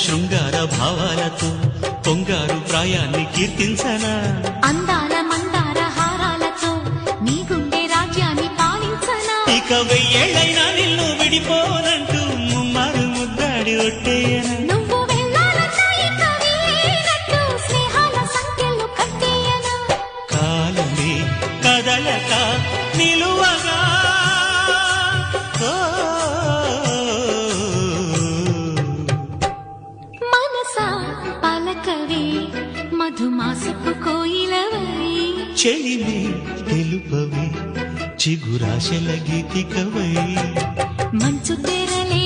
శృంగార భావాలతో పొంగారు ప్రాయాన్ని కీర్తించనా అందాల మందార హారాలతో నీ గుండె రాజ్యాన్ని పాలించనా ఇక వెయ్యేళ్ళైనా నిన్ను విడిపోనంటూ ముమ్మారు ముద్దాడి ఒట్టేయనా నువ్వు వెళ్ళాలన్నా ఇక వీలేనట్టు స్నేహాల సంఖ్యలు కట్టేయనా కాలమే కదలక నిలువగా మనసా పలకవే మధుమాసపు కోయిలవై చెలిమి తెలుపవే చిగురాశల గీతికవై మంచు తెరలే